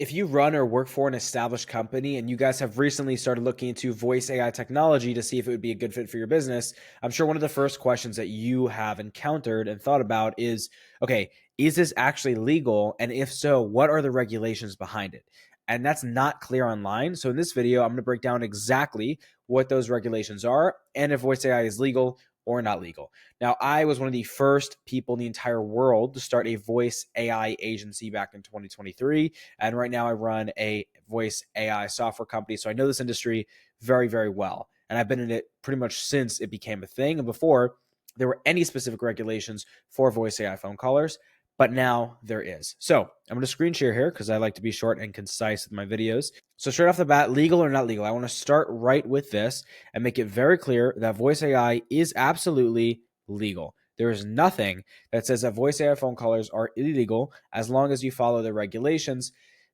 if you run or work for an established company and you guys have recently started looking into voice AI technology to see if it would be a good fit for your business, I'm sure one of the first questions that you have encountered and thought about is, okay, is this actually legal? And if so, what are the regulations behind it? And that's not clear online. So in this video, I'm going to break down exactly what those regulations are and if voice AI is legal or not legal. Now, I was one of the first people in the entire world to start a voice AI agency back in 2023. And right now I run a voice AI software company. So I know this industry very, very well. And I've been in it pretty much since it became a thing. And before there were any specific regulations for voice AI phone callers, but now there is. So I'm going to screen share here because I like to be short and concise with my videos. So straight off the bat, legal or not legal, I want to start right with this and make it very clear that voice AI is absolutely legal. There is nothing that says that voice AI phone callers are illegal as long as you follow the regulations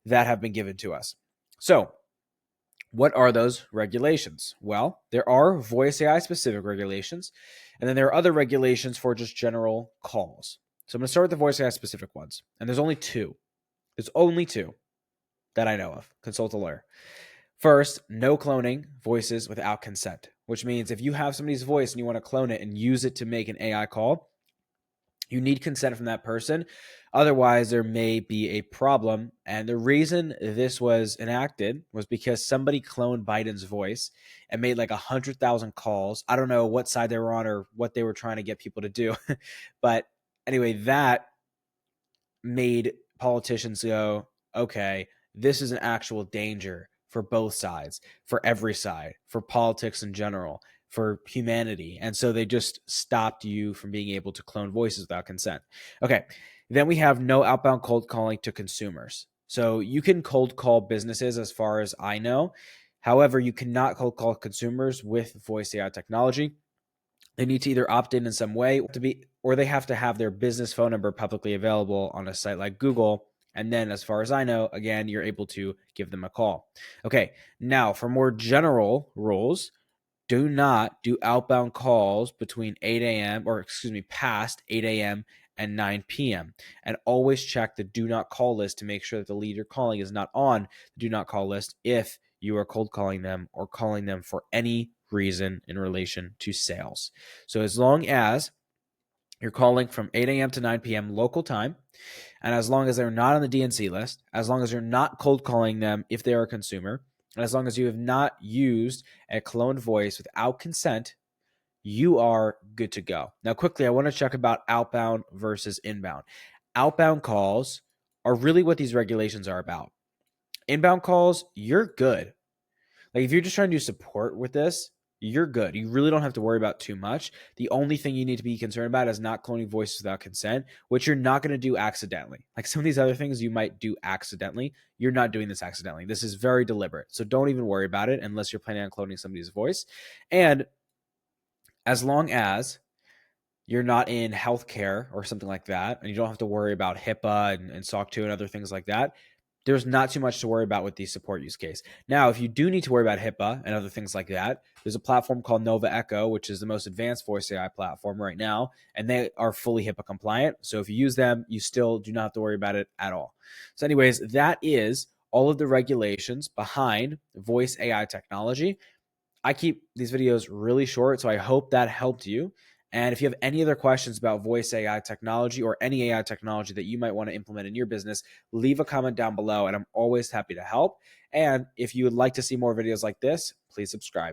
that have been given to us. So what are those regulations? Well, there are voice AI specific regulations, and then there are other regulations for just general calls. So I'm going to start with the voice AI specific ones. And there's only two. There's only two that I know of. Consult a lawyer. First, no cloning voices without consent, which means if you have somebody's voice and you want to clone it and use it to make an AI call, you need consent from that person. Otherwise, there may be a problem. And the reason this was enacted was because somebody cloned Biden's voice and made like 100,000 calls. I don't know what side they were on or what they were trying to get people to do. But anyway, that made politicians go, okay, this is an actual danger for both sides, for every side, for politics in general, for humanity. And so they just stopped you from being able to clone voices without consent. Okay. Then we have no outbound cold calling to consumers. So you can cold call businesses as far as I know. However, you cannot cold call consumers with voice AI technology. They need to either opt in some way to be, or they have to have their business phone number publicly available on a site like Google. And then, as far as I know, again, you're able to give them a call. Okay. Now, for more general rules, do not do outbound calls between 8 a.m. or past 8 a.m. and 9 p.m. And always check the do not call list to make sure that the lead you're calling is not on the do not call list if you are cold calling them or calling them for any reason in relation to sales. So as long as you're calling from 8 a.m. to 9 p.m. local time, and as long as they're not on the DNC list, as long as you're not cold calling them if they are a consumer, and as long as you have not used a cloned voice without consent, you are good to go. Now, quickly, I want to check about outbound versus inbound. Outbound calls are really what these regulations are about. Inbound calls, you're good. Like if you're just trying to do support with this, you're good. You really don't have to worry about too much. The only thing you need to be concerned about is not cloning voices without consent, which you're not going to do accidentally. Like some of these other things you might do accidentally. You're not doing this accidentally. This is very deliberate. So don't even worry about it unless you're planning on cloning somebody's voice. And as long as you're not in healthcare or something like that, and you don't have to worry about HIPAA and SOC 2 and other things like that, there's not too much to worry about with the support use case. Now, if you do need to worry about HIPAA and other things like that, there's a platform called NovaEcho, which is the most advanced voice AI platform right now, and they are fully HIPAA compliant. So if you use them, you still do not have to worry about it at all. So anyways, that is all of the regulations behind voice AI technology. I keep these videos really short, so I hope that helped you. And if you have any other questions about voice AI technology or any AI technology that you might want to implement in your business, leave a comment down below, and I'm always happy to help. And if you would like to see more videos like this, please subscribe.